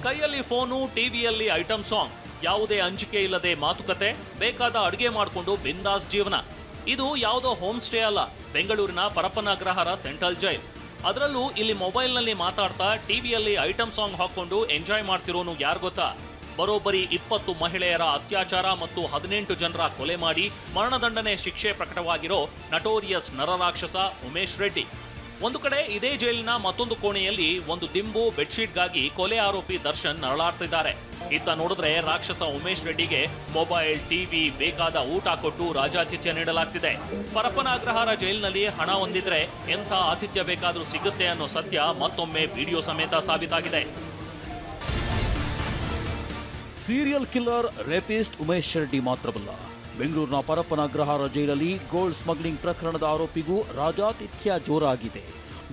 ಕೈಯಲ್ಲಿ ಫೋನು, ಟಿವಿಯಲ್ಲಿ item song, ಯಾವುದೇ ಅಂಜಿಕೆ ಇಲ್ಲದೆ ಮಾತುಕತೆ, ಬೇಕಾದ ಅಡುಗೆ ಮಾಡಿಕೊಂಡು ಬಿಂದಾಸ್ ಜೀವನ. ಇದು ಯಾವುದೋ ಹೋಮ್ ಸ್ಟೇ ಅಲ್ಲ, ಬೆಂಗಳೂರಿನ ಪರಪ್ಪನ ಅಗ್ರಹಾರ ಸೆಂಟ್ರಲ್ ಜೈಲ್. ಅದರಲ್ಲೂ ಇಲ್ಲಿ ಮೊಬೈಲ್ನಲ್ಲಿ ಮಾತಾಡ್ತಾ ಟಿವಿಯಲ್ಲಿ ಐಟಂ ಸಾಂಗ್ ಹಾಕೊಂಡು ಎಂಜಾಯ್ ಮಾಡ್ತಿರೋನು ಯಾರು ಗೊತ್ತಾ? ಬರೋಬ್ಬರಿ 20 ಮಹಿಳೆಯರ ಅತ್ಯಾಚಾರ ಮತ್ತು 18 ಜನರ ಕೊಲೆ ಮಾಡಿ ಮರಣದಂಡನೆ ಶಿಕ್ಷೆ ಪ್ರಕಟವಾಗಿರೋ ನಟೋರಿಯಸ್ ನರರಾಕ್ಷಸ ಉಮೇಶ್ ರೆಡ್ಡಿ. ಒಂದು ಕಡೆ ಇದೇ ಜೈಲಿನ ಮತ್ತೊಂದು ಕೋಣೆಯಲ್ಲಿ ಒಂದು ದಿಂಬು ಬೆಡ್ಶೀಟ್ಗಾಗಿ ಕೊಲೆ ಆರೋಪಿ ದರ್ಶನ್ ನರಳಾಡ್ತಿದ್ದಾರೆ. ಇತ್ತ ನೋಡಿದ್ರೆ ರಾಕ್ಷಸ ಉಮೇಶ್ ರೆಡ್ಡಿಗೆ ಮೊಬೈಲ್, ಟಿವಿ, ಬೇಕಾದ ಊಟ ಕೊಟ್ಟು ರಾಜಾತಿಥ್ಯ ನೀಡಲಾಗ್ತಿದೆ. ಪರಪ್ಪನ ಅಗ್ರಹಾರ ಜೈಲಿನಲ್ಲಿ ಹಣ ಹೊಂದಿದ್ರೆ ಎಂಥ ಆತಿಥ್ಯ ಬೇಕಾದ್ರೂ ಸಿಗುತ್ತೆ ಅನ್ನೋ ಸತ್ಯ ಮತ್ತೊಮ್ಮೆ ವಿಡಿಯೋ ಸಮೇತ ಸಾಬೀತಾಗಿದೆ. Serial killer, rapist Umesh Reddy ಮಾತ್ರವಲ್ಲ, ಬೆಂಗಳೂರಿನ ಪರಪ್ಪನ ಅಗ್ರಹಾರ ಜೈಲಲ್ಲಿ ಗೋಲ್ಡ್ ಸ್ಮಗ್ಲಿಂಗ್ ಪ್ರಕರಣದ ಆರೋಪಿಗೂ ರಾಜಾತಿಥ್ಯ ಜೋರಾಗಿದೆ.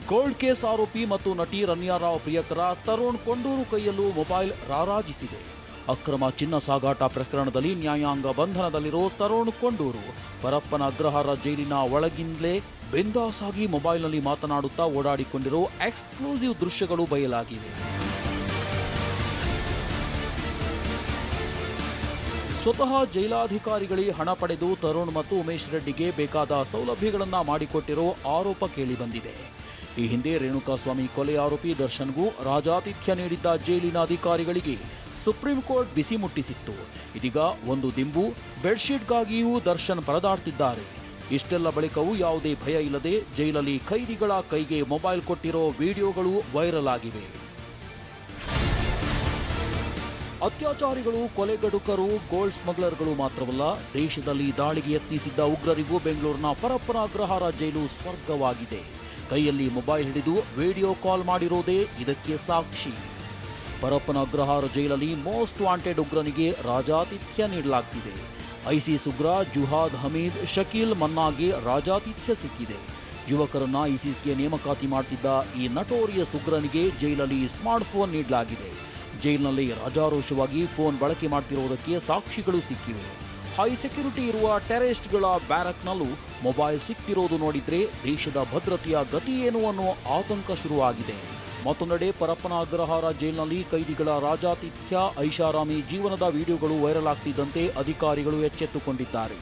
ಗೋಲ್ಡ್ ಕೇಸ್ ಆರೋಪಿ ಮತ್ತು ನಟಿ ರಮ್ಯಾ ರಾವ್ ಪ್ರಿಯಕರ ತರುಣ್ ಕೊಂಡೂರು ಕೈಯಲ್ಲೂ ಮೊಬೈಲ್ ರಾರಾಜಿಸಿದೆ. ಅಕ್ರಮ ಚಿನ್ನ ಸಾಗಾಟ ಪ್ರಕರಣದಲ್ಲಿ ನ್ಯಾಯಾಂಗ ಬಂಧನದಲ್ಲಿರೋ ತರುಣ್ ಕೊಂಡೂರು ಪರಪ್ಪನ ಅಗ್ರಹಾರ ಜೈಲಿನ ಒಳಗಿಂದಲೇ ಬಿಂದಾಸ್ ಆಗಿ ಮೊಬೈಲ್ನಲ್ಲಿ ಮಾತನಾಡುತ್ತಾ ಓಡಾಡಿಕೊಂಡಿರೋ ಎಕ್ಸ್ಕ್ಲೂಸಿವ್ ದೃಶ್ಯಗಳು ಬಯಲಾಗಿವೆ. ಸ್ವತಃ ಜೈಲಾಧಿಕಾರಿಗಳೇ ಹಣ ಪಡೆದು ತರುಣ್ ಮತ್ತು ಉಮೇಶ್ ರೆಡ್ಡಿಗೆ ಬೇಕಾದ ಸೌಲಭ್ಯಗಳನ್ನು ಮಾಡಿಕೊಟ್ಟಿರೋ ಆರೋಪ ಕೇಳಿಬಂದಿದೆ. ಈ ಹಿಂದೆ ರೇಣುಕಾಸ್ವಾಮಿ ಕೊಲೆ ಆರೋಪಿ ದರ್ಶನ್ಗೂ ರಾಜಾತಿಥ್ಯ ನೀಡಿದ್ದ ಜೈಲಿನ ಅಧಿಕಾರಿಗಳಿಗೆ ಸುಪ್ರೀಂ ಕೋರ್ಟ್ ಬಿಸಿ ಮುಟ್ಟಿಸಿತ್ತು. ಇದೀಗ ಒಂದು ದಿಂಬು, ಬೆಡ್ಶೀಟ್ಗಾಗಿಯೂ ದರ್ಶನ್ ಪರದಾಡ್ತಿದ್ದಾರೆ. ಇಷ್ಟೆಲ್ಲ ಬಳಿಕವೂ ಯಾವುದೇ ಭಯ ಇಲ್ಲದೆ ಜೈಲಲ್ಲಿ ಖೈದಿಗಳ ಕೈಗೆ ಮೊಬೈಲ್ ಕೊಟ್ಟಿರೋ ವಿಡಿಯೋಗಳು ವೈರಲ್ ಆಗಿವೆ. ಅತ್ಯಾಚಾರಿಗಳು, ಕೊಲೆಗಡುಕರು, ಗೋಲ್ಡ್ ಸ್ಮಗ್ಲರ್ಗಳು ಮಾತ್ರವಲ್ಲ, ದೇಶದಲ್ಲಿ ದಾಳಿಗೆ ಯತ್ನಿಸಿದ್ದ ಉಗ್ರರಿಗೂ ಬೆಂಗಳೂರಿನ ಪರಪ್ಪನ ಅಗ್ರಹಾರ ಜೈಲು ಸ್ವರ್ಗವಾಗಿದೆ. ಕೈಯಲ್ಲಿ ಮೊಬೈಲ್ ಹಿಡಿದು ವಿಡಿಯೋ ಕಾಲ್ ಮಾಡಿರೋದೇ ಇದಕ್ಕೆ ಸಾಕ್ಷಿ. ಪರಪ್ಪನ ಅಗ್ರಹಾರ ಜೈಲಲ್ಲಿ ಮೋಸ್ಟ್ ವಾಂಟೆಡ್ ಉಗ್ರನಿಗೆ ರಾಜಾತಿಥ್ಯ ನೀಡಲಾಗ್ತಿದೆ. ಐಸಿಸ್ ಉಗ್ರ ಜುಹಾದ್ ಹಮೀದ್ ಶಕೀಲ್ ಮನ್ನಾಗೆ ರಾಜಾತಿಥ್ಯ ಸಿಕ್ಕಿದೆ. ಯುವಕರನ್ನ ಐಸಿಸ್ಗೆ ನೇಮಕಾತಿ ಮಾಡ್ತಿದ್ದ ಈ ನಟೋರಿಯಸ್ ಉಗ್ರನಿಗೆ ಜೈಲಲ್ಲಿ ಸ್ಮಾರ್ಟ್ಫೋನ್ ನೀಡಲಾಗಿದೆ. ಜೈಲಿನಲ್ಲಿ ರಾಜಾರೋಷವಾಗಿ ಫೋನ್ ಬಳಕೆ ಮಾಡ್ತಿರೋದಕ್ಕೆ ಸಾಕ್ಷಿಗಳು ಸಿಕ್ಕಿವೆ. ಹೈ ಸೆಕ್ಯೂರಿಟಿ ಇರುವ ಟೆರರಿಸ್ಟ್ಗಳ ಬ್ಯಾರಕ್ನಲ್ಲೂ ಮೊಬೈಲ್ ಸಿಕ್ಕಿರೋದು ನೋಡಿದ್ರೆ ದೇಶದ ಭದ್ರತೆಯ ಗತಿ ಏನು ಅನ್ನೋ ಆತಂಕ ಶುರುವಾಗಿದೆ. ಮತ್ತೊಂದೆಡೆ ಪರಪ್ಪನ ಅಗ್ರಹಾರ ಜೈಲಿನಲ್ಲಿ ಕೈದಿಗಳ ರಾಜಾತಿಥ್ಯ, ಐಷಾರಾಮಿ ಜೀವನದ ವಿಡಿಯೋಗಳು ವೈರಲ್ ಆಗ್ತಿದ್ದಂತೆ ಅಧಿಕಾರಿಗಳು ಎಚ್ಚೆತ್ತುಕೊಂಡಿದ್ದಾರೆ.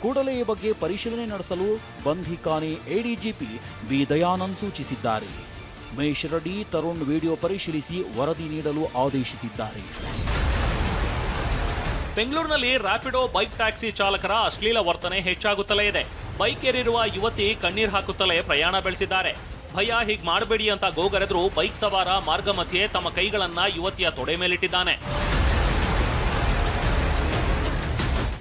ಕೂಡಲೇ ಈ ಬಗ್ಗೆ ಪರಿಶೀಲನೆ ನಡೆಸಲು ಬಂಧಿಖಾನೆ ಎಡಿಜಿಪಿ ಬಿ ದಯಾನಂದ್ ಸೂಚಿಸಿದ್ದಾರೆ. ಉಮೇಶ್ ರೆಡ್ಡಿ, ತರುಣ್ ವಿಡಿಯೋ ಪರಿಶೀಲಿಸಿ ವರದಿ ನೀಡಲು ಆದೇಶಿಸಿದ್ದಾರೆ. ಬೆಂಗಳೂರಿನಲ್ಲಿ ರ್ಯಾಪಿಡೋ ಬೈಕ್ ಟ್ಯಾಕ್ಸಿ ಚಾಲಕರ ಅಶ್ಲೀಲ ವರ್ತನೆ ಹೆಚ್ಚಾಗುತ್ತಲೇ ಇದೆ. ಬೈಕ್ ಏರಿರುವ ಯುವತಿ ಕಣ್ಣೀರು ಹಾಕುತ್ತಲೇ ಪ್ರಯಾಣ ಬೆಳೆಸಿದ್ದಾರೆ. ಭಯ, ಹೀಗ್ ಮಾಡಬೇಡಿ ಅಂತ ಗೋಗರೆದ್ರು ಬೈಕ್ ಸವಾರ ಮಾರ್ಗ ಮಧ್ಯೆ ತಮ್ಮ ಕೈಗಳನ್ನ ಯುವತಿಯ ತೊಡೆ ಮೇಲಿಟ್ಟಿದ್ದಾನೆ.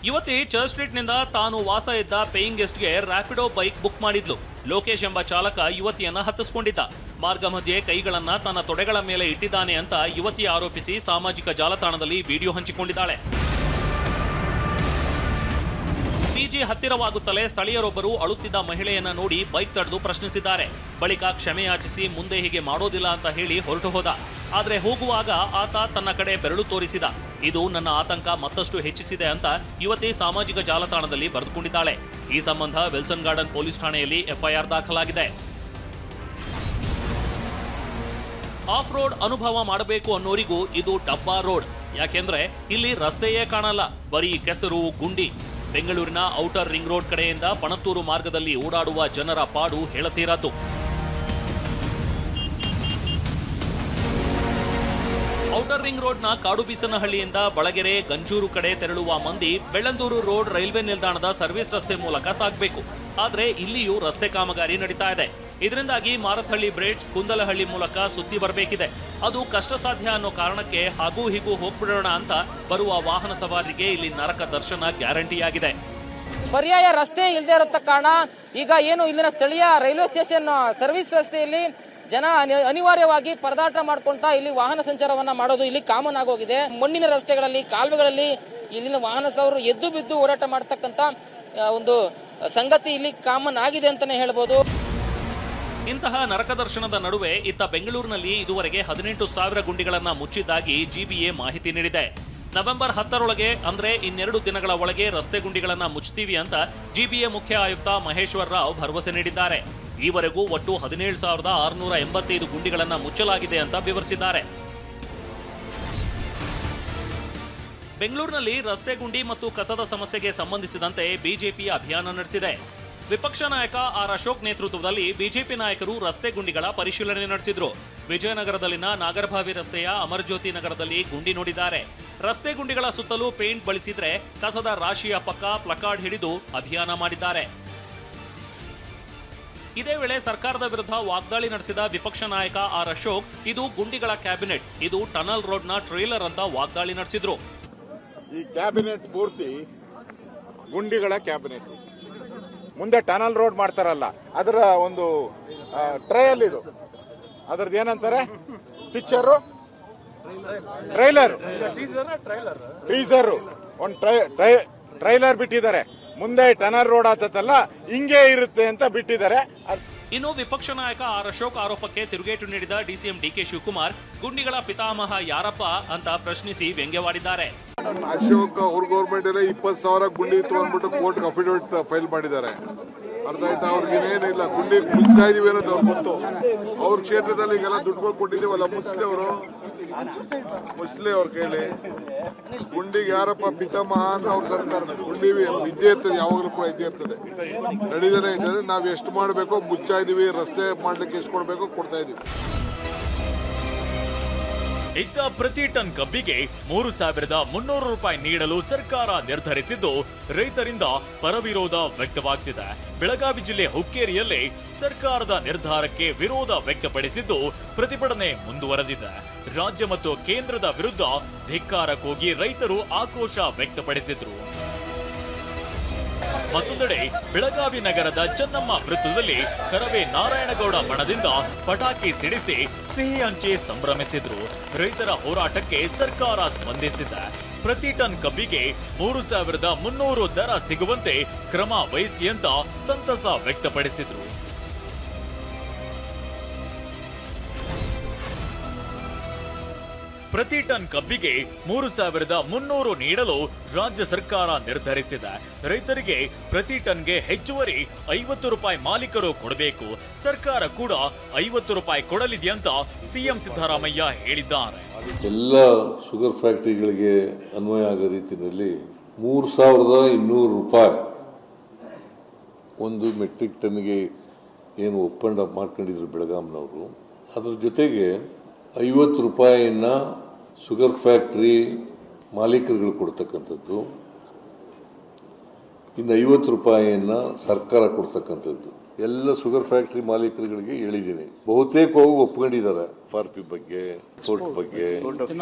ಯುವತಿ ಚರ್ಚ್ ಸ್ಟ್ರೀಟ್ನಿಂದ ತಾನು ವಾಸ ಇದ್ದ ಪೇಯಿಂಗ್ ಗೆಸ್ಟ್ಗೆ ರ್ಯಾಪಿಡೋ ಬೈಕ್ ಬುಕ್ ಮಾಡಿದ್ಲು. ಲೋಕೇಶ್ ಎಂಬ ಚಾಲಕ ಯುವತಿಯನ್ನ ಹತ್ತಿಸ್ಕೊಂಡಿದ್ದ. ಮಾರ್ಗ ಮಧ್ಯೆ ಕೈಗಳನ್ನ ತನ್ನ ತೊಡೆಗಳ ಮೇಲೆ ಇಟ್ಟಿದ್ದಾನೆ ಅಂತ ಯುವತಿ ಆರೋಪಿಸಿ ಸಾಮಾಜಿಕ ಜಾಲತಾಣದಲ್ಲಿ ವಿಡಿಯೋ ಹಂಚಿಕೊಂಡಿದ್ದಾಳೆ. ಪಿಜಿ ಹತ್ತಿರವಾಗುತ್ತಲೇ ಸ್ಥಳೀಯರೊಬ್ಬರು ಅಳುತ್ತಿದ್ದ ಮಹಿಳೆಯನ್ನ ನೋಡಿ ಬೈಕ್ ತಡೆದು ಪ್ರಶ್ನಿಸಿದ್ದಾರೆ. ಬಳಿಕ ಕ್ಷಮೆಯಾಚಿಸಿ ಮುಂದೆ ಹೀಗೆ ಮಾಡೋದಿಲ್ಲ ಅಂತ ಹೇಳಿ ಹೊರಟು ಹೋದ. ಆದ್ರೆ ಹೋಗುವಾಗ ಆತ ತನ್ನ ಕಡೆ ಬೆರಳು ತೋರಿಸಿದ. ಇದು ನನ್ನ ಆತಂಕ ಮತ್ತಷ್ಟು ಹೆಚ್ಚಿಸಿದೆ ಅಂತ ಯುವತಿ ಸಾಮಾಜಿಕ ಜಾಲತಾಣದಲ್ಲಿ ಬರೆದುಕೊಂಡಿದ್ದಾಳೆ. ಈ ಸಂಬಂಧ ವಿಲ್ಸನ್ ಗಾರ್ಡನ್ ಪೊಲೀಸ್ ಠಾಣೆಯಲ್ಲಿ ಎಫ್ಐಆರ್ ದಾಖಲಾಗಿದೆ. ಆಫ್ ರೋಡ್ ಅನುಭವ ಮಾಡಬೇಕು ಅನ್ನೋರಿಗೂ ಇದು ಡಬ್ಬಾ ರೋಡ್. ಯಾಕೆಂದ್ರೆ ಇಲ್ಲಿ ರಸ್ತೆಯೇ ಕಾಣಲ್ಲ, ಬರೀ ಕೆಸರು, ಗುಂಡಿ. ಬೆಂಗಳೂರಿನ ಔಟರ್ ರಿಂಗ್ ರೋಡ್ ಕಡೆಯಿಂದ ಪಣತ್ತೂರು ಮಾರ್ಗದಲ್ಲಿ ಓಡಾಡುವ ಜನರ ಪಾಡು ಹೇಳತೀರದ್ದು. ಔಟರ್ ರಿಂಗ್ ರೋಡ್ನ ಕಾಡುಬೀಸನಹಳ್ಳಿಯಿಂದ ಬಳಗೆರೆ, ಗಂಜೂರು ಕಡೆ ತೆರಳುವ ಮಂದಿ ಬೆಳ್ಳಂದೂರು ರೋಡ್ ರೈಲ್ವೆ ನಿಲ್ದಾಣದ ಸರ್ವಿಸ್ ರಸ್ತೆ ಮೂಲಕ ಸಾಗಬೇಕು. ಆದ್ರೆ ಇಲ್ಲಿಯೂ ರಸ್ತೆ ಕಾಮಗಾರಿ ನಡೀತಾ ಇದೆ. ಇದರಿಂದಾಗಿ ಮಾರತ್ಹಳ್ಳಿ ಬ್ರಿಡ್ಜ್, ಕುಂದಲಹಳ್ಳಿ ಮೂಲಕ ಸುತ್ತಿ ಬರಬೇಕಿದೆ. ಅದು ಕಷ್ಟ ಸಾಧ್ಯ ಅನ್ನೋ ಕಾರಣಕ್ಕೆ ಹಾಗೂ ಹೀಗೂ ಹೋಗ್ಬಿಡೋಣ ಅಂತ ಬರುವ ವಾಹನ ಸವಾರರಿಗೆ ಇಲ್ಲಿ ನರಕ ದರ್ಶನ ಗ್ಯಾರಂಟಿಯಾಗಿದೆ. ಪರ್ಯಾಯ ರಸ್ತೆ ಇಲ್ಲದೆ ಇರತ್ತ ಕಾರಣ ಈಗ ಏನು ಇಲ್ಲಿನ ಸ್ಥಳೀಯ ರೈಲ್ವೆ ಸ್ಟೇಷನ್ ಸರ್ವಿಸ್ ರಸ್ತೆಯಲ್ಲಿ ಜನ ಅನಿವಾರ್ಯವಾಗಿ ಪರದಾಟ ಮಾಡ್ಕೊಂತಾ ಇಲ್ಲಿ ವಾಹನ ಸಂಚಾರವನ್ನ ಮಾಡೋದು ಇಲ್ಲಿ ಕಾಮನ್ ಆಗೋಗಿದೆ. ಮಣ್ಣಿನ ರಸ್ತೆಗಳಲ್ಲಿ, ಕಾಲುವೆಗಳಲ್ಲಿ ಇಲ್ಲಿನ ವಾಹನ ಸವಾರರು ಎದ್ದು ಬಿದ್ದು ಹೋರಾಟ ಮಾಡ್ತಕ್ಕಂತ ಒಂದು ಸಂಗತಿ ಇಲ್ಲಿ ಕಾಮನ್ ಆಗಿದೆ ಅಂತಾನೆ ಹೇಳ್ಬೋದು. ಇಂತಹ ನರಕ ದರ್ಶನದ ನಡುವೆ ಇತ್ತ ಬೆಂಗಳೂರಿನಲ್ಲಿ ಇದುವರೆಗೆ 18,000 ಗುಂಡಿಗಳನ್ನ ಮುಚ್ಚಿದ್ದಾಗಿ ಜಿಬಿಎ ಮಾಹಿತಿ ನೀಡಿದೆ. ನವೆಂಬರ್ 10ರೊಳಗೆ ಅಂದ್ರೆ ಇನ್ನೆರಡು ದಿನಗಳ ಒಳಗೆ ರಸ್ತೆ ಗುಂಡಿಗಳನ್ನ ಮುಚ್ತೀವಿ ಅಂತ ಜಿಬಿಎ ಮುಖ್ಯ ಆಯುಕ್ತ ಮಹೇಶ್ವರ್ ರಾವ್ ಭರವಸೆ ನೀಡಿದ್ದಾರೆ. ಈವರೆಗೂ ಒಟ್ಟು 17,685 ಗುಂಡಿಗಳನ್ನ ಮುಚ್ಚಲಾಗಿದೆ ಅಂತ ವಿವರಿಸಿದ್ದಾರೆ. ಬೆಂಗಳೂರಿನಲ್ಲಿ ರಸ್ತೆ ಗುಂಡಿ ಮತ್ತು ಕಸದ ಸಮಸ್ಯೆಗೆ ಸಂಬಂಧಿಸಿದಂತೆ ಬಿಜೆಪಿ ಅಭಿಯಾನ ನಡೆಸಿದೆ. ವಿಪಕ್ಷ ನಾಯಕ ಆರ್ ಅಶೋಕ್ ನೇತೃತ್ವದಲ್ಲಿ ಬಿಜೆಪಿ ನಾಯಕರು ರಸ್ತೆ ಗುಂಡಿಗಳ ಪರಿಶೀಲನೆ ನಡೆಸಿದ್ರು. ವಿಜಯನಗರದಲ್ಲಿನ ನಾಗರಭಾವಿ ರಸ್ತೆಯ ಅಮರಜ್ಯೋತಿ ನಗರದಲ್ಲಿ ಗುಂಡಿ ನೋಡಿದ್ದಾರೆ. ರಸ್ತೆ ಗುಂಡಿಗಳ ಸುತ್ತಲೂ ಪೇಂಟ್ ಬಳಸಿದ್ರೆ ಕಸದ ರಾಶಿಯ ಪಕ್ಕ ಪ್ಲಕಾರ್ಡ್ ಹಿಡಿದು ಅಭಿಯಾನ ಮಾಡಿದ್ದಾರೆ. ಇದೇ ವೇಳೆ ಸರ್ಕಾರದ ವಿರುದ್ಧ ವಾಗ್ದಾಳಿ ನಡೆಸಿದ ವಿಪಕ್ಷ ನಾಯಕ ಆರ್ ಅಶೋಕ್, ಇದು ಗುಂಡಿಗಳ ಕ್ಯಾಬಿನೆಟ್, ಇದು ಟನಲ್ ರೋಡ್ನ ಟ್ರೇಲರ್ ಅಂತ ವಾಗ್ದಾಳಿ ನಡೆಸಿದ್ರು. ಈ ಕ್ಯಾಬಿನೆಟ್ ಪೂರ್ತಿ ಗುಂಡಿಗಳ ಕ್ಯಾಬಿನೆಟ್. ಮುಂದೆ ಟನಲ್ ರೋಡ್ ಮಾಡ್ತಾರಲ್ಲ, ಅದರ ಒಂದು ಟ್ರಯಲ್ ಇದು. ಅದರದ್ದು ಏನಂತಾರೆ, ಪಿಕ್ಚರು, ಟ್ರೈಲರ್, ಟೀಸರ್, ಒಂದು ಟ್ರೈಲರ್ ಬಿಟ್ಟಿದ್ದಾರೆ. ಮುಂದೆ ಟನಲ್ ರೋಡ್ ಆತಲ್ಲ, ಹಿಂಗೆ ಇರುತ್ತೆ ಅಂತ ಬಿಟ್ಟಿದ್ದಾರೆ. ಇನ್ನು ವಿಪಕ್ಷ ನಾಯಕ ಆರ್ ಅಶೋಕ್ ಆರೋಪಕ್ಕೆ ತಿರುಗೇಟು ನೀಡಿದ ಡಿಸಿಎಂ ಡಿಕೆ ಶಿವಕುಮಾರ್, ಗುಂಡಿಗಳ ಪಿತಾಮಹ ಯಾರಪ್ಪ ಅಂತ ಪ್ರಶ್ನಿಸಿ ವ್ಯಂಗ್ಯವಾಡಿದ್ದಾರೆ. ಅಶೋಕ್ ಅವ್ರ ಗೌರ್ಮೆಂಟ್ 20,000 ಗುಂಡಿ ಇತ್ತು ಅಂದ್ಬಿಟ್ಟು ಕೋರ್ಟ್ ಅಫಿಡವಿಟ್ ಫೈಲ್ ಮಾಡಿದ್ದಾರೆ. ಅರ್ಥ ಆಯ್ತಾ? ಅವ್ರಿಗೇನೇನಿಲ್ಲ, ಗುಂಡಿ ಮುಚ್ಚಾ ಇದೀವಿ ಅನ್ನೋದು ಅವ್ರಿಗೆ ಗೊತ್ತು. ಅವ್ರ ಕ್ಷೇತ್ರದಲ್ಲಿ ಈಗೆಲ್ಲ ದುಡ್ಡುಗಳು ಕೊಟ್ಟಿದ್ದೀವಲ್ಲ, ಮುಸ್ಲಿ ಅವ್ರ ಕೈಲಿ ಗುಂಡಿಗೆ ಯಾರಪ್ಪ ಪಿತಾಮಹ ಅಂದ್ರೆ ಅವ್ರ ಸರ್ಕಾರ. ಗುಂಡಿ ಇದ್ದೇ ಇರ್ತದೆ, ಯಾವಾಗಲೂ ಕೂಡ ಇದ್ದೇ ಇರ್ತದೆ, ನಡೀತಾನೆ ಇರ್ತದೆ. ನಾವ್ ಎಷ್ಟು ಮಾಡಬೇಕೋ ಮುಚ್ಚಾ ಇದೀವಿ, ರಸ್ತೆ ಮಾಡ್ಲಿಕ್ಕೆ ಎಷ್ಟು ಕೊಡ್ಬೇಕೋ ಕೊಡ್ತಾ ಇದೀವಿ. ಇತ್ತ ಪ್ರತಿ ಟನ್ ಕಬ್ಬಿಗೆ 3,300 ರೂಪಾಯಿ ನೀಡಲು ಸರ್ಕಾರ ನಿರ್ಧರಿಸಿದ್ದು ರೈತರಿಂದ ಪರವಿರೋಧ ವ್ಯಕ್ತವಾಗ್ತಿದೆ. ಬೆಳಗಾವಿ ಜಿಲ್ಲೆ ಹುಕ್ಕೇರಿಯಲ್ಲಿ ಸರ್ಕಾರದ ನಿರ್ಧಾರಕ್ಕೆ ವಿರೋಧ ವ್ಯಕ್ತಪಡಿಸಿದ್ದು ಪ್ರತಿಭಟನೆ ಮುಂದುವರೆದಿದೆ. ರಾಜ್ಯ ಮತ್ತು ಕೇಂದ್ರದ ವಿರುದ್ಧ ಧಿಕ್ಕಾರ ಕೂಗಿ ರೈತರು ಆಕ್ರೋಶ ವ್ಯಕ್ತಪಡಿಸಿದ್ರು. ಮತ್ತೊಂದೆಡೆ ಬೆಳಗಾವಿ ನಗರದ ಚೆನ್ನಮ್ಮ ವೃತ್ತದಲ್ಲಿ ಕರವೇ ನಾರಾಯಣಗೌಡ ಬಣದಿಂದ ಪಟಾಕಿ ಸಿಡಿಸಿ ಸಿಹಿ ಹಂಚಿ ಸಂಭ್ರಮಿಸಿದ್ರು. ರೈತರ ಹೋರಾಟಕ್ಕೆ ಸರ್ಕಾರ ಸ್ಪಂದಿಸಿದೆ. ಪ್ರತಿ ಟನ್ ಕಬ್ಬಿಗೆ 3,300 ದರ ಸಿಗುವಂತೆ ಕ್ರಮ ವಹಿಸಲಿ ಅಂತ ಸಂತಸ ವ್ಯಕ್ತಪಡಿಸಿದ್ರು. ಪ್ರತಿ ಟನ್ ಕಬ್ಬಿಗೆ 3,300 ನೀಡಲು ರಾಜ್ಯ ಸರ್ಕಾರ ನಿರ್ಧರಿಸಿದೆ. ರೈತರಿಗೆ ಪ್ರತಿ ಟನ್ಗೆ ಹೆಚ್ಚುವರಿ 50 ರೂಪಾಯಿ ಮಾಲೀಕರು ಕೊಡಬೇಕು. ಸರ್ಕಾರ ಕೂಡ 50 ರೂಪಾಯಿ ಕೊಡಲಿದೆ ಅಂತ ಸಿಎಂ ಸಿದ್ದರಾಮಯ್ಯ ಹೇಳಿದ್ದಾರೆ. ಎಲ್ಲ ಶುಗರ್ ಫ್ಯಾಕ್ಟರಿಗಳಿಗೆ ಅನ್ವಯ ಆಗೋ ರೀತಿಯಲ್ಲಿ 3,200 ರೂಪಾಯಿ ಒಂದು ಮೆಟ್ರಿಕ್ ಟನ್ಗೆ ಏನು ಒಪ್ಪಂದ ಮಾಡ್ಕೊಂಡಿದ್ರು ಬೆಳಗಾಂನವರು. ಅದ್ರ ಜೊತೆಗೆ 50 ರೂಪಾಯಿಯನ್ನ ಶುಗರ್ ಫ್ಯಾಕ್ಟ್ರಿ ಮಾಲೀಕರುಗಳು ಕೊಡ್ತಕ್ಕಂಥದ್ದು, ಇನ್ನು 50 ರೂಪಾಯಿಯನ್ನ ಸರ್ಕಾರ ಕೊಡ್ತಕ್ಕಂಥದ್ದು. ಎಲ್ಲ ಶುಗರ್ ಫ್ಯಾಕ್ಟ್ರಿ ಮಾಲೀಕರುಗಳಿಗೆ ಹೇಳಿದ್ದೀನಿ. ಬಹುತೇಕ ಒಪ್ಕೊಂಡಿದ್ದಾರೆ. FRP ಬಗ್ಗೆ, ಕೋರ್ಟ್ ಬಗ್ಗೆ,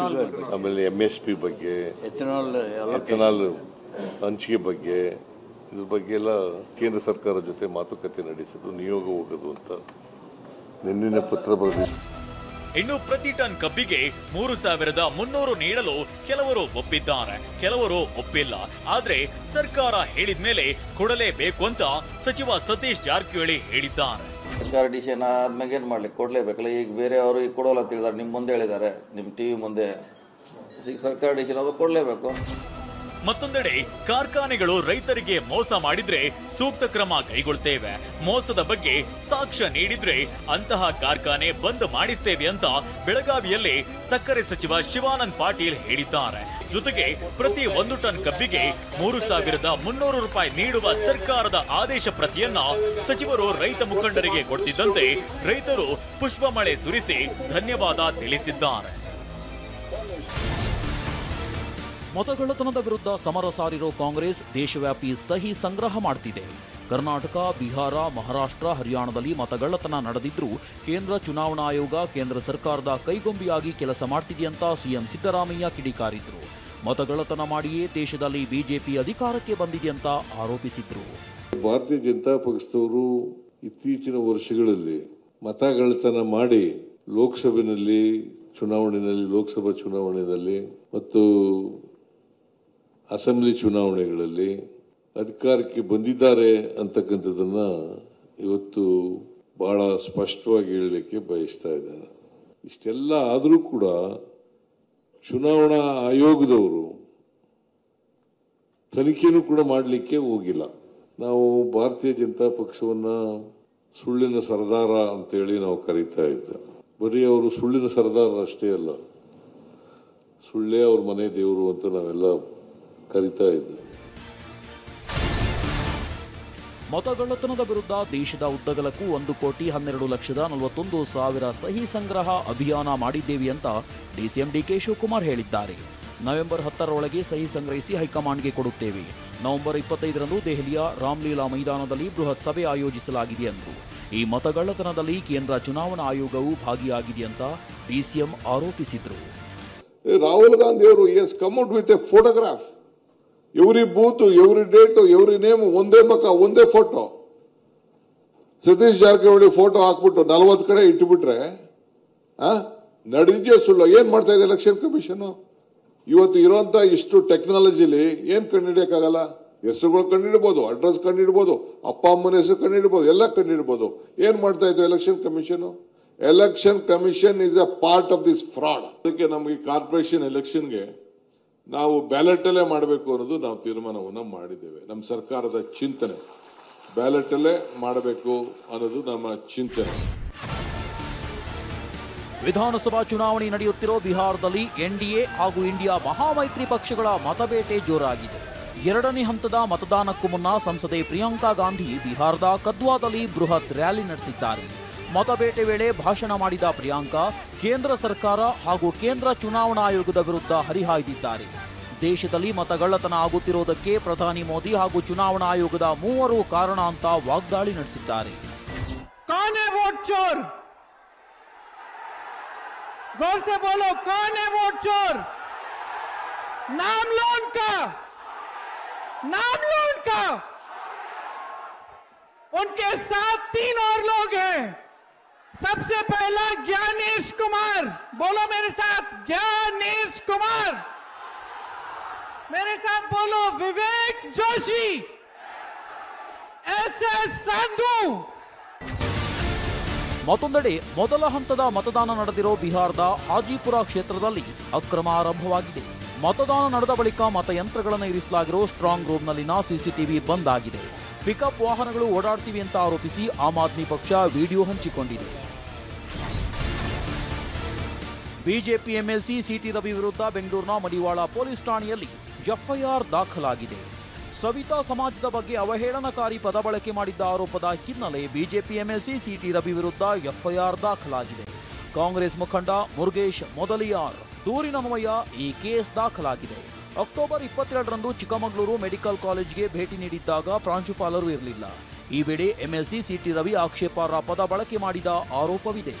ಆಮೇಲೆ MSP ಬಗ್ಗೆ, ಎಥನಾಲ್ ಹಂಚಿಕೆ ಬಗ್ಗೆ, ಇದ್ರ ಬಗ್ಗೆ ಎಲ್ಲ ಕೇಂದ್ರ ಸರ್ಕಾರದ ಜೊತೆ ಮಾತುಕತೆ ನಡೆಸಿದ್ದು, ನಿಯೋಗ ಹೋಗೋದು ಅಂತ ನಿನ್ನೆ ಪತ್ರ ಬರೆದಿದ್ದು. ಇನ್ನು ಪ್ರತಿ ಟನ್ ಕಬ್ಬಿಗೆ 3,300 ನೀಡಲು ಕೆಲವರು ಒಪ್ಪಿದ್ದಾರೆ, ಕೆಲವರು ಒಪ್ಪಿಲ್ಲ. ಆದ್ರೆ ಸರ್ಕಾರ ಹೇಳಿದ ಮೇಲೆ ಕೊಡಲೇಬೇಕು ಅಂತ ಸಚಿವ ಸತೀಶ್ ಜಾರಕಿಹೊಳಿ ಹೇಳಿದ್ದಾರೆ. ಸರ್ಕಾರ ಡಿಸಿಷನ್ ಆದ್ಮೇಲೆ ಏನ್ ಮಾಡ್ಲಿಕ್ಕೆ ಕೊಡ್ಲೇಬೇಕಲ್ಲ. ಈಗ ಬೇರೆ ಅವರು ಈಗ ಕೊಡೋಲ್ಲ ಅಂತ ಹೇಳಿದಾರೆ, ನಿಮ್ ಮುಂದೆ ಹೇಳಿದ್ದಾರೆ, ನಿಮ್ ಟಿವಿ ಮುಂದೆ. ಸರ್ಕಾರ ಡಿಸಿಷನ್ ಅವರು ಕೊಡ್ಲೇಬೇಕು. ಮತ್ತೊಂದೆಡೆ ಕಾರ್ಖಾನೆಗಳು ರೈತರಿಗೆ ಮೋಸ ಮಾಡಿದ್ರೆ ಸೂಕ್ತ ಕ್ರಮ ಕೈಗೊಳ್ತೇವೆ, ಮೋಸದ ಬಗ್ಗೆ ಸಾಕ್ಷ್ಯ ನೀಡಿದ್ರೆ ಅಂತಹ ಕಾರ್ಖಾನೆ ಬಂದ್ ಮಾಡಿಸ್ತೇವೆ ಅಂತ ಬೆಳಗಾವಿಯಲ್ಲಿ ಸಕ್ಕರೆ ಸಚಿವ ಶಿವಾನಂದ ಪಾಟೀಲ್ ಹೇಳಿದ್ದಾರೆ. ಜೊತೆಗೆ ಪ್ರತಿ 1 ಟನ್ ಕಬ್ಬಿಗೆ 3,300 ರೂಪಾಯಿ ನೀಡುವ ಸರ್ಕಾರದ ಆದೇಶ ಪ್ರತಿಯನ್ನ ಸಚಿವರು ರೈತ ಮುಖಂಡರಿಗೆ ಕೊಡ್ತಿದ್ದಂತೆ ರೈತರು ಪುಷ್ಪಮಳೆ ಸುರಿಸಿ ಧನ್ಯವಾದ ತಿಳಿಸಿದ್ದಾರೆ. ಮತಗಳ್ಳತನದ ವಿರುದ್ಧ ಸಮರ ಸಾರಿರೋ ಕಾಂಗ್ರೆಸ್ ದೇಶವ್ಯಾಪಿ ಸಹಿ ಸಂಗ್ರಹ ಮಾಡ್ತಿದೆ. ಕರ್ನಾಟಕ, ಬಿಹಾರ, ಮಹಾರಾಷ್ಟ್ರ, ಹರಿಯಾಣದಲ್ಲಿ ಮತಗಳ್ಳತನ ನಡೆದಿದ್ರೂ ಕೇಂದ್ರ ಚುನಾವಣಾ ಆಯೋಗ ಕೇಂದ್ರ ಸರ್ಕಾರದ ಕೈಗೊಂಬಿಯಾಗಿ ಕೆಲಸ ಮಾಡ್ತಿದೆಯಂತ ಸಿಎಂ ಸಿದ್ದರಾಮಯ್ಯ ಕಿಡಿಕಾರಿದ್ರು. ಮತಗಳ್ಳತನ ಮಾಡಿಯೇ ದೇಶದಲ್ಲಿ ಬಿಜೆಪಿ ಅಧಿಕಾರಕ್ಕೆ ಬಂದಿದೆಯಂತ ಆರೋಪಿಸಿದ್ರು. ಭಾರತೀಯ ಜನತಾ ಪಕ್ಷದವರು ಇತ್ತೀಚಿನ ವರ್ಷಗಳಲ್ಲಿ ಮತಗಳ್ಳತನ ಮಾಡಿ ಲೋಕಸಭೆಯಲ್ಲಿ ಲೋಕಸಭಾ ಚುನಾವಣೆಯಲ್ಲಿ ಮತ್ತು ಅಸೆಂಬ್ಲಿ ಚುನಾವಣೆಗಳಲ್ಲಿ ಅಧಿಕಾರಕ್ಕೆ ಬಂದಿದ್ದಾರೆ ಅಂತಕ್ಕಂಥದ್ದನ್ನ ಇವತ್ತು ಬಹಳ ಸ್ಪಷ್ಟವಾಗಿ ಹೇಳಲಿಕ್ಕೆ ಬಯಸ್ತಾ ಇದ್ದಾರೆ. ಇಷ್ಟೆಲ್ಲ ಆದರೂ ಕೂಡ ಚುನಾವಣಾ ಆಯೋಗದವರು ತನಿಖೆನೂ ಕೂಡ ಮಾಡಲಿಕ್ಕೆ ಹೋಗಿಲ್ಲ. ನಾವು ಭಾರತೀಯ ಜನತಾ ಪಕ್ಷವನ್ನ ಸುಳ್ಳಿನ ಸರದಾರ ಅಂತೇಳಿ ನಾವು ಕರೀತಾ ಇದ್ದ. ಬರೀ ಅವರು ಸುಳ್ಳಿನ ಸರದಾರ ಅಷ್ಟೇ ಅಲ್ಲ, ಸುಳ್ಳೇ ಅವ್ರ ಮನೆ ದೇವರು ಅಂತ ನಾವೆಲ್ಲ ಕರಿತಾ ಇದ್ವಿ. ಮತಗಳ್ಳತನದ ವಿರುದ್ಧ ದೇಶದ ಉದ್ದಗಲಕ್ಕೂ 1,12,41,000 ಸಹಿ ಸಂಗ್ರಹ ಅಭಿಯಾನ ಮಾಡಿದ್ದೇವೆ ಅಂತ ಡಿಸಿಎಂ ಡಿಕೆ ಶಿವಕುಮಾರ್ ಹೇಳಿದ್ದಾರೆ. ನವೆಂಬರ್ 10ರೊಳಗೆ ಸಹಿ ಸಂಗ್ರಹಿಸಿ ಹೈಕಮಾಂಡ್ಗೆ ಕೊಡುತ್ತೇವೆ. ನವೆಂಬರ್ 25ರಂದು ದೆಹಲಿಯ ರಾಮ್ಲೀಲಾ ಮೈದಾನದಲ್ಲಿ ಬೃಹತ್ ಸಭೆ ಆಯೋಜಿಸಲಾಗಿದೆ ಎಂದರು. ಈ ಮತಗಳ್ಳತನದಲ್ಲಿ ಕೇಂದ್ರ ಚುನಾವಣಾ ಆಯೋಗವು ಭಾಗಿಯಾಗಿದೆ ಅಂತ ಡಿಸಿಎಂ ಆರೋಪಿಸಿದರು. ರಾಹುಲ್ ಗಾಂಧಿ ಅವರು has come out with a photograph, every booth, every date, every name, ಒಂದೇ ಮಕ, ಒಂದೇ ಫೋಟೋ. ಸತೀಶ್ ಜಾರಕಿಹೊಳಿ ಫೋಟೋ ಹಾಕ್ಬಿಟ್ಟು 40 ಕಡೆ ಇಟ್ಟುಬಿಟ್ರೆ ನಡೆದಿದೆಯೋ ಸುಳ್ಳು? ಏನ್ ಮಾಡ್ತಾ ಇದೆ ಎಲೆಕ್ಷನ್ ಕಮಿಷನ್? ಇವತ್ತು ಇರುವಂತ ಇಷ್ಟು ಟೆಕ್ನಾಲಜಿಲಿ ಏನ್ ಕಂಡುಹಿಡಿಯಕ್ಕಾಗಲ್ಲ? ಹೆಸರುಗಳು ಕಂಡುಹಿಡ್ಬೋದು, ಅಡ್ರೆಸ್ ಕಂಡುಹಿಡ್ಬೋದು, ಅಪ್ಪ ಅಮ್ಮನ ಹೆಸರು ಕಂಡುಹಿಡ್ಬೋದು, ಎಲ್ಲ ಕಂಡುಹಿಡ್ಬೋದು. ಏನ್ ಮಾಡ್ತಾ ಇತ್ತು election commission? Election commission is a part of this fraud. ಅದಕ್ಕೆ ನಮಗೆ ಕಾರ್ಪೊರೇಷನ್ ಎಲೆಕ್ಷನ್ಗೆ ನಾವು ಬ್ಯಾಲೆಟ್ ಅಲ್ಲೇ ಮಾಡಬೇಕು ಅನ್ನೋದು ನಾವು ತೀರ್ಮಾನವನ್ನು ಮಾಡಿದ್ದೇವೆ. ನಮ್ಮ ಸರ್ಕಾರದ ಚಿಂತನೆ ಬ್ಯಾಲೆಟ್ ಅಲ್ಲೇ ಮಾಡಬೇಕು ಅನ್ನೋದು ನಮ್ಮ ಚಿಂತನೆ. ವಿಧಾನಸಭಾ ಚುನಾವಣೆ ನಡೆಯುತ್ತಿರೋ ಬಿಹಾರದಲ್ಲಿ ಎನ್ಡಿಎ ಹಾಗೂ ಇಂಡಿಯಾ ಮಹಾಮೈತ್ರಿ ಪಕ್ಷಗಳ ಮತಬೇಟೆ ಜೋರಾಗಿದೆ. 2ನೇ ಹಂತದ ಮತದಾನಕ್ಕೂ ಮುನ್ನ ಸಂಸದೆ ಪ್ರಿಯಾಂಕಾ ಗಾಂಧಿ ಬಿಹಾರದ ಕದ್ವಾದಲ್ಲಿ ಬೃಹತ್ ರ್ಯಾಲಿ ನಡೆಸಿದ್ದಾರೆ. ಮತಬೇಟೆ ವೇಳೆ ಭಾಷಣ ಮಾಡಿದ ಪ್ರಿಯಾಂಕಾ ಕೇಂದ್ರ ಸರ್ಕಾರ ಹಾಗೂ ಕೇಂದ್ರ ಚುನಾವಣಾ ಆಯೋಗದ ವಿರುದ್ಧ ಹರಿಹಾಯ್ದಿದ್ದಾರೆ. ದೇಶದಲ್ಲಿ ಮತಗಳ್ಳತನ ಆಗುತ್ತಿರುವುದಕ್ಕೆ ಪ್ರಧಾನಿ ಮೋದಿ ಹಾಗೂ ಚುನಾವಣಾ ಆಯೋಗದ 3 ಕಾರಣ ಅಂತ ವಾಗ್ದಾಳಿ ನಡೆಸಿದ್ದಾರೆ. जोर से बोलो, कौन है वोट चोर? नाम लो उनका, नाम लो उनका। उनके साथ 3 और लोग हैं। सबसे पहला ज्ञानेश कुमार, बोलो मेरे साथ, ज्ञानेश कुमार। मेरे साथ बोलो, विवेक जोशी, एसएस संधू। ಮತ್ತೊಂದೆಡೆ ಮೊದಲ ಹಂತದ ಮತದಾನ ನಡೆದಿರೋ ಬಿಹಾರದ ಹಾಜಿಪುರ ಕ್ಷೇತ್ರದಲ್ಲಿ ಅಕ್ರಮ ಆರಂಭವಾಗಿದೆ. ಮತದಾನ ನಡೆದ ಬಳಿಕ ಮತಯಂತ್ರಗಳನ್ನು ಇರಿಸಲಾಗಿರೋ ಸ್ಟ್ರಾಂಗ್ ರೂಮ್ನಲ್ಲಿನ ಸಿಸಿಟಿವಿ ಬಂದ್ ಆಗಿದೆ. ಪಿಕಪ್ ವಾಹನಗಳು ಓಡಾಡ್ತಿವೆ ಅಂತ ಆರೋಪಿಸಿ ಆಮ್ ಆದ್ಮಿ ಪಕ್ಷ ವಿಡಿಯೋ ಹಂಚಿಕೊಂಡಿದೆ. ಬಿಜೆಪಿ ಎಂಎಲ್ಸಿ ಸಿಟಿ ರವಿ ವಿರುದ್ಧ ಬೆಂಗಳೂರಿನ ಮಡಿವಾಳ ಪೊಲೀಸ್ ಠಾಣೆಯಲ್ಲಿ ಎಫ್ಐಆರ್ ದಾಖಲಾಗಿದೆ. ಸವಿತಾ ಸಮಾಜದ ಬಗ್ಗೆ ಅವಹೇಳನಕಾರಿ ಪದ ಬಳಕೆ ಮಾಡಿದ್ದ ಆರೋಪದ ಹಿನ್ನೆಲೆ ಬಿಜೆಪಿ ಎಂಎಲ್ಸಿ ಸಿಟಿ ರವಿ ವಿರುದ್ಧ ಎಫ್ಐಆರ್ ದಾಖಲಾಗಿದೆ. ಕಾಂಗ್ರೆಸ್ ಮುಖಂಡ ಮುರುಗೇಶ್ ಮೊದಲಿಯಾರ್ ದೂರಿನನ್ವಯ ಈ ಕೇಸ್ ದಾಖಲಾಗಿದೆ. ಅಕ್ಟೋಬರ್ 22ರಂದು ಚಿಕ್ಕಮಗಳೂರು ಮೆಡಿಕಲ್ ಕಾಲೇಜ್ಗೆ ಭೇಟಿ ನೀಡಿದ್ದಾಗ ಪ್ರಾಂಶುಪಾಲರು ಇರಲಿಲ್ಲ. ಈ ವೇಳೆ ಎಂಎಲ್ಸಿ ಸಿಟಿ ರವಿ ಆಕ್ಷೇಪಾರ್ಹ ಪದ ಬಳಕೆ ಮಾಡಿದ ಆರೋಪವಿದೆ.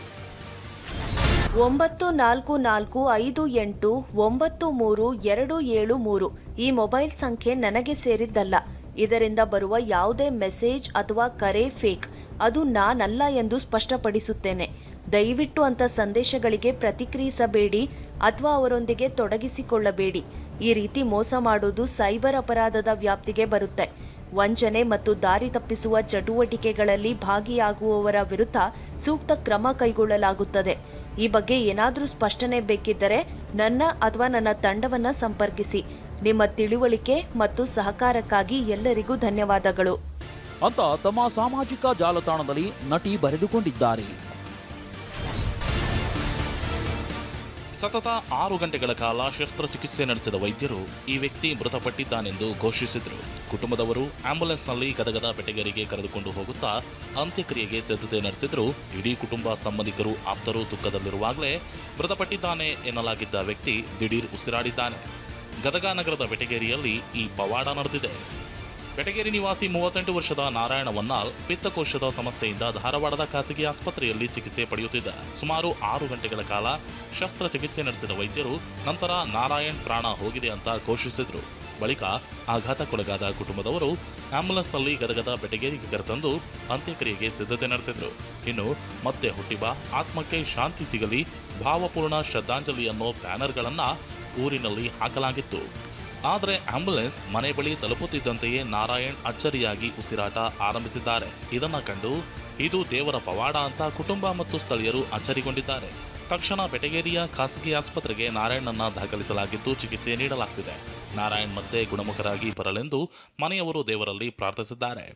9445893273 ಈ ಮೊಬೈಲ್ ಸಂಖ್ಯೆ ನನಗೆ ಸೇರಿದ್ದಲ್ಲ. ಇದರಿಂದ ಬರುವ ಯಾವುದೇ ಮೆಸೇಜ್ ಅಥವಾ ಕರೆ ಫೇಕ್, ಅದು ನಾನಲ್ಲ ಎಂದು ಸ್ಪಷ್ಟಪಡಿಸುತ್ತೇನೆ. ದಯವಿಟ್ಟು ಅಂತ ಸಂದೇಶಗಳಿಗೆ ಪ್ರತಿಕ್ರಿಯಿಸಬೇಡಿ ಅಥವಾ ಅವರೊಂದಿಗೆ ತೊಡಗಿಸಿಕೊಳ್ಳಬೇಡಿ. ಈ ರೀತಿ ಮೋಸ ಮಾಡುವುದು ಸೈಬರ್ ಅಪರಾಧದ ವ್ಯಾಪ್ತಿಗೆ ಬರುತ್ತೆ. ವಂಚನೆ ಮತ್ತು ದಾರಿ ತಪ್ಪಿಸುವ ಚಟುವಟಿಕೆಗಳಲ್ಲಿ ಭಾಗಿಯಾಗುವವರ ವಿರುದ್ಧ ಸೂಕ್ತ ಕ್ರಮ ಕೈಗೊಳ್ಳಲಾಗುತ್ತದೆ. ಈ ಬಗ್ಗೆ ಏನಾದರೂ ಸ್ಪಷ್ಟನೆ ಬೇಕಿದ್ದರೆ ನನ್ನ ಅಥವಾ ನನ್ನ ತಂಡವನ್ನ ಸಂಪರ್ಕಿಸಿ. ನಿಮ್ಮ ತಿಳುವಳಿಕೆ ಮತ್ತು ಸಹಕಾರಕ್ಕಾಗಿ ಎಲ್ಲರಿಗೂ ಧನ್ಯವಾದಗಳು ಅಂತ ತಮ್ಮ ಸಾಮಾಜಿಕ ಜಾಲತಾಣದಲ್ಲಿ ನಟಿ ಬರೆದುಕೊಂಡಿದ್ದಾರೆ. ಸತತ 6 ಗಂಟೆಗಳ ಕಾಲ ಶಸ್ತ್ರಚಿಕಿತ್ಸೆ ನಡೆಸಿದ ವೈದ್ಯರು ಈ ವ್ಯಕ್ತಿ ಮೃತಪಟ್ಟಿದ್ದಾನೆಂದು ಘೋಷಿಸಿದರು. ಕುಟುಂಬದವರು ಆಂಬ್ಯುಲೆನ್ಸ್ನಲ್ಲಿ ಗದಗದ ಬೆಟಗೇರಿಗೆ ಕರೆದುಕೊಂಡು ಹೋಗುತ್ತಾ ಅಂತ್ಯಕ್ರಿಯೆಗೆ ಸಿದ್ಧತೆ ನಡೆಸಿದ್ರು. ಇಡೀ ಕುಟುಂಬ, ಸಂಬಂಧಿಕರು, ಆಪ್ತರು ದುಃಖದಲ್ಲಿರುವಾಗಲೇ ಮೃತಪಟ್ಟಿದ್ದಾನೆ ಎನ್ನಲಾಗಿದ್ದ ವ್ಯಕ್ತಿ ದಿಢೀರ್ ಉಸಿರಾಡಿದ್ದಾನೆ. ಗದಗ ನಗರದ ಬೆಟಗೇರಿಯಲ್ಲಿ ಈ ಪವಾಡ ನಡೆದಿದೆ. ಬೆಟಗೇರಿ ನಿವಾಸಿ 38 ವರ್ಷದ ನಾರಾಯಣ ವನ್ನಾಲ್ ಪಿತ್ತಕೋಶದ ಸಮಸ್ಯೆಯಿಂದ ಧಾರವಾಡದ ಖಾಸಗಿ ಆಸ್ಪತ್ರೆಯಲ್ಲಿ ಚಿಕಿತ್ಸೆ ಪಡೆಯುತ್ತಿದ್ದ. ಸುಮಾರು 6 ಗಂಟೆಗಳ ಕಾಲ ಶಸ್ತ್ರಚಿಕಿತ್ಸೆ ನಡೆಸಿದ ವೈದ್ಯರು ನಂತರ ನಾರಾಯಣ್ ಪ್ರಾಣ ಹೋಗಿದೆ ಅಂತ ಘೋಷಿಸಿದ್ರು. ಬಳಿಕ ಆಘಾತಕ್ಕೊಳಗಾದ ಕುಟುಂಬದವರು ಆಂಬ್ಯುಲೆನ್ಸ್ನಲ್ಲಿ ಗದಗದ ಬೆಟಗೇರಿಗೆ ಕರೆತಂದು ಅಂತ್ಯಕ್ರಿಯೆಗೆ ಸಿದ್ಧತೆ ನಡೆಸಿದ್ರು. ಇನ್ನು ಮತ್ತೆ ಹುಟ್ಟಿಬಾ, ಆತ್ಮಕ್ಕೆ ಶಾಂತಿ ಸಿಗಲಿ, ಭಾವಪೂರ್ಣ ಶ್ರದ್ಧಾಂಜಲಿ ಅನ್ನೋ ಬ್ಯಾನರ್ಗಳನ್ನು ಊರಿನಲ್ಲಿ ಹಾಕಲಾಗಿತ್ತು. ಆದರೆ ಆಂಬ್ಯುಲೆನ್ಸ್ ಮನೆ ಬಳಿ ತಲುಪುತ್ತಿದ್ದಂತೆಯೇ ನಾರಾಯಣ್ ಅಚ್ಚರಿಯಾಗಿ ಉಸಿರಾಟ ಆರಂಭಿಸಿದ್ದಾರೆ. ಇದನ್ನ ಕಂಡು ಇದು ದೇವರ ಪವಾಡ ಅಂತ ಕುಟುಂಬ ಮತ್ತು ಸ್ಥಳೀಯರು ಅಚ್ಚರಿಗೊಂಡಿದ್ದಾರೆ. ತಕ್ಷಣ ಬೆಟಗೇರಿಯ ಖಾಸಗಿ ಆಸ್ಪತ್ರೆಗೆ ನಾರಾಯಣನ್ನ ದಾಖಲಿಸಲಾಗಿದ್ದು ಚಿಕಿತ್ಸೆ ನೀಡಲಾಗ್ತಿದೆ. ನಾರಾಯಣ್ ಮತ್ತೆ ಗುಣಮುಖರಾಗಿ ಬರಲೆಂದು ಮನೆಯವರು ದೇವರಲ್ಲಿ ಪ್ರಾರ್ಥಿಸಿದ್ದಾರೆ.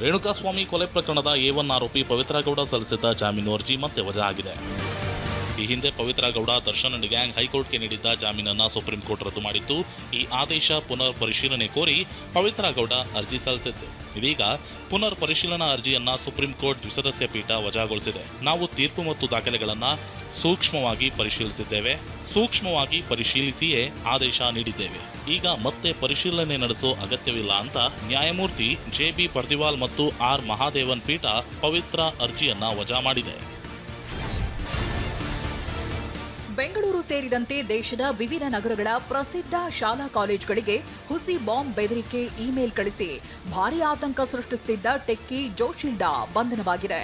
ರೇಣುಕಾಸ್ವಾಮಿ ಕೊಲೆ ಪ್ರಕರಣದ A1 ಆರೋಪಿ ಪವಿತ್ರ ಗೌಡ ಸಲ್ಲಿಸಿದ್ದ ಜಾಮೀನು ಅರ್ಜಿ ಮತ್ತೆ ವಜಾ ಆಗಿದೆ. ಈ ಹಿಂದೆ ಪವಿತ್ರ ಗೌಡ, ದರ್ಶನ್ ಅಂಡ್ ಗ್ಯಾಂಗ್ ಹೈಕೋರ್ಟ್ಗೆ ನೀಡಿದ್ದ ಜಾಮೀನನ್ನ ಸುಪ್ರೀಂ ಕೋರ್ಟ್ ರದ್ದು ಮಾಡಿತ್ತು. ಈ ಆದೇಶ ಪುನರ್ ಪರಿಶೀಲನೆ ಕೋರಿ ಪವಿತ್ರ ಗೌಡ ಅರ್ಜಿ ಸಲ್ಲಿಸಿತ್ತು. ಇದೀಗ ಪುನರ್ ಪರಿಶೀಲನಾ ಅರ್ಜಿಯನ್ನ ಸುಪ್ರೀಂ ಕೋರ್ಟ್ ದ್ವಿಸದಸ್ಯ ಪೀಠ ವಜಾಗೊಳಿಸಿದೆ. ನಾವು ತೀರ್ಪು ಮತ್ತು ದಾಖಲೆಗಳನ್ನ ಸೂಕ್ಷ್ಮವಾಗಿ ಪರಿಶೀಲಿಸಿಯೇ ಆದೇಶ ನೀಡಿದ್ದೇವೆ. ಈಗ ಮತ್ತೆ ಪರಿಶೀಲನೆ ನಡೆಸೋ ಅಗತ್ಯವಿಲ್ಲ ಅಂತ ನ್ಯಾಯಮೂರ್ತಿ JB ಪರ್ದಿವಾಲ್ ಮತ್ತು R ಮಹಾದೇವನ್ ಪೀಠ ಪವಿತ್ರ ಅರ್ಜಿಯನ್ನ ವಜಾ ಮಾಡಿದೆ. ಬೆಂಗಳೂರು ಸೇರಿದಂತೆ ದೇಶದ ವಿವಿಧ ನಗರಗಳ ಪ್ರಸಿದ್ಧ ಶಾಲಾ ಕಾಲೇಜುಗಳಿಗೆ ಹುಸಿ ಬಾಂಬ್ ಬೆದರಿಕೆ ಇಮೇಲ್ ಕಳಿಸಿ ಭಾರೀ ಆತಂಕ ಸೃಷ್ಟಿಸುತ್ತಿದ್ದ ಟೆಕ್ಕಿ ಜೋಶಿಲ್ಡಾ ಬಂಧನವಾಗಿದೆ.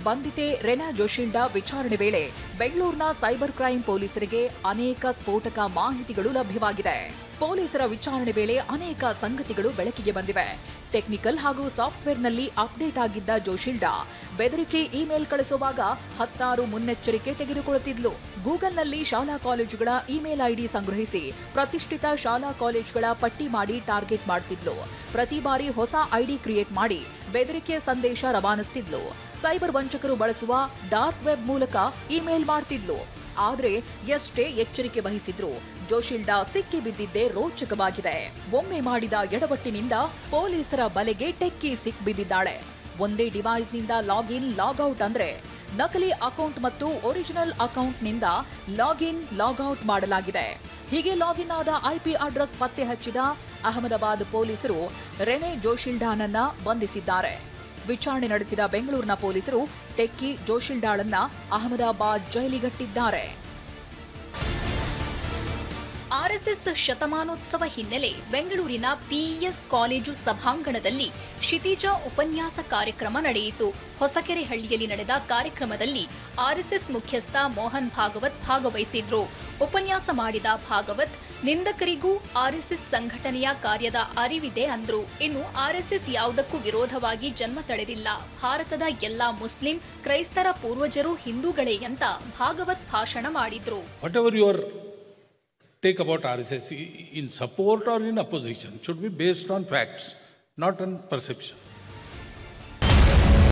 ಬಂಧಿತೆ ರೆನಾ ಜೋಶಿಲ್ಡಾ ವಿಚಾರಣೆ ವೇಳೆ ಬೆಂಗಳೂರಿನ ಸೈಬರ್ ಕ್ರೈಂ ಪೊಲೀಸರಿಗೆ ಅನೇಕ ಸ್ಫೋಟಕ ಮಾಹಿತಿಗಳು ಲಭ್ಯವಾಗಿದೆ. ಪೊಲೀಸರ ವಿಚಾರಣೆ ವೇಳೆ ಅನೇಕ ಸಂಗತಿಗಳು ಬೆಳಕಿಗೆ ಬಂದಿವೆ. ಟೆಕ್ನಿಕಲ್ ಹಾಗೂ ಸಾಫ್ಟ್ವೇರ್ನಲ್ಲಿ ಅಪ್ಡೇಟ್ ಆಗಿದ್ದ ಜೋಶಿಲ್ಡಾ ಬೆದರಿಕೆ ಇಮೇಲ್ ಕಳಿಸುವಾಗ 16 ಮುನ್ನೆಚ್ಚರಿಕೆ ತೆಗೆದುಕೊಳ್ಳುತ್ತಿದ್ಲು. ಗೂಗಲ್ನಲ್ಲಿ ಶಾಲಾ ಕಾಲೇಜುಗಳ ಇಮೇಲ್ ಐಡಿ ಸಂಗ್ರಹಿಸಿ ಪ್ರತಿಷ್ಠಿತ ಶಾಲಾ ಕಾಲೇಜುಗಳ ಪಟ್ಟಿ ಮಾಡಿ ಟಾರ್ಗೆಟ್ ಮಾಡ್ತಿದ್ಲು. ಪ್ರತಿ ಬಾರಿ ಹೊಸ ಐಡಿ ಕ್ರಿಯೇಟ್ ಮಾಡಿ ಬೆದರಿಕೆ ಸಂದೇಶ ರವಾನಿಸುತ್ತಿದ್ಲು. ಸೈಬರ್ ವಂಚಕರು ಬಳಸುವ ಡಾರ್ಕ್ ವೆಬ್ ಮೂಲಕ ಇಮೇಲ್ ಮಾಡ್ತಿದ್ಲು. ಆದರೆ ಎಷ್ಟೇ ಎಚ್ಚರಿಕೆ ವಹಿಸಿದ್ರು ಜೋಶಿಲ್ಡಾ ಸಿಕ್ಕಿ ಬಿದ್ದಿದ್ದೇ ರೋಚಕವಾಗಿದೆ. ಒಮ್ಮೆ ಮಾಡಿದ ಎಡವಟ್ಟಿನಿಂದ ಪೊಲೀಸರ ಬಲೆಗೆ ಟೆಕ್ಕಿ ಸಿಕ್ಬಿದ್ದಿದ್ದಾಳೆ. ಒಂದೇ ಡಿವೈಸ್ನಿಂದ ಲಾಗಿನ್ ಲಾಗ್ಔಟ್ ಅಂದ್ರೆ ನಕಲಿ ಅಕೌಂಟ್ ಮತ್ತು ಒರಿಜಿನಲ್ ಅಕೌಂಟ್ನಿಂದ ಲಾಗಿನ್ ಲಾಗ್ಔಟ್ ಮಾಡಲಾಗಿದೆ. ಹೀಗೆ ಲಾಗಿನ್ ಆದ IP ಅಡ್ರೆಸ್ ಪತ್ತೆ ಹಚ್ಚಿದ ಅಹಮದಾಬಾದ್ ಪೊಲೀಸರು ರೆನೆ ಜೋಶಿಲ್ಡಾನನ್ನ ಬಂಧಿಸಿದ್ದಾರೆ. ವಿಚಾರಣೆ ನಡೆಸಿದ ಬೆಂಗಳೂರಿನ ಪೊಲೀಸರು ಟೆಕ್ಕಿ ಜೋಶಿಲ್ಡಾಳನ್ನ ಅಹಮದಾಬಾದ್ ಜೈಲಿಗಟ್ಟಿದ್ದಾರೆ. ಆರ್ಎಸ್ಎಸ್ ಶತಮಾನೋತ್ಸವ ಹಿನ್ನೆಲೆ ಬೆಂಗಳೂರಿನ PES ಕಾಲೇಜು ಸಭಾಂಗಣದಲ್ಲಿ ಕ್ಷಿತಿಜ ಉಪನ್ಯಾಸ ಕಾರ್ಯಕ್ರಮ ನಡೆಯಿತು. ಹೊಸಕೆರೆಹಳ್ಳಿಯಲ್ಲಿ ನಡೆದ ಕಾರ್ಯಕ್ರಮದಲ್ಲಿ ಆರ್ಎಸ್ಎಸ್ ಮುಖ್ಯಸ್ಥ ಮೋಹನ್ ಭಾಗವತ್ ಭಾಗವಹಿಸಿದ್ರು. ಉಪನ್ಯಾಸ ಮಾಡಿದ ಭಾಗವತ್ ನಿಂದಕರಿಗೂ ಆರ್ಎಸ್ಎಸ್ ಸಂಘಟನೆಯ ಕಾರ್ಯದ ಅರಿವಿದೆ ಅಂದ್ರು. ಇನ್ನು ಆರ್ಎಸ್ಎಸ್ ಯಾವುದಕ್ಕೂ ವಿರೋಧವಾಗಿ ಜನ್ಮ ತಳೆದಿಲ್ಲ. ಭಾರತದ ಎಲ್ಲಾ ಮುಸ್ಲಿಂ, ಕ್ರೈಸ್ತರ ಪೂರ್ವಜರು ಹಿಂದೂಗಳೇ ಅಂತ ಭಾಗವತ್ ಭಾಷಣ ಮಾಡಿದ್ರು. Take about RSS in support or in opposition should be based on facts, not on perception.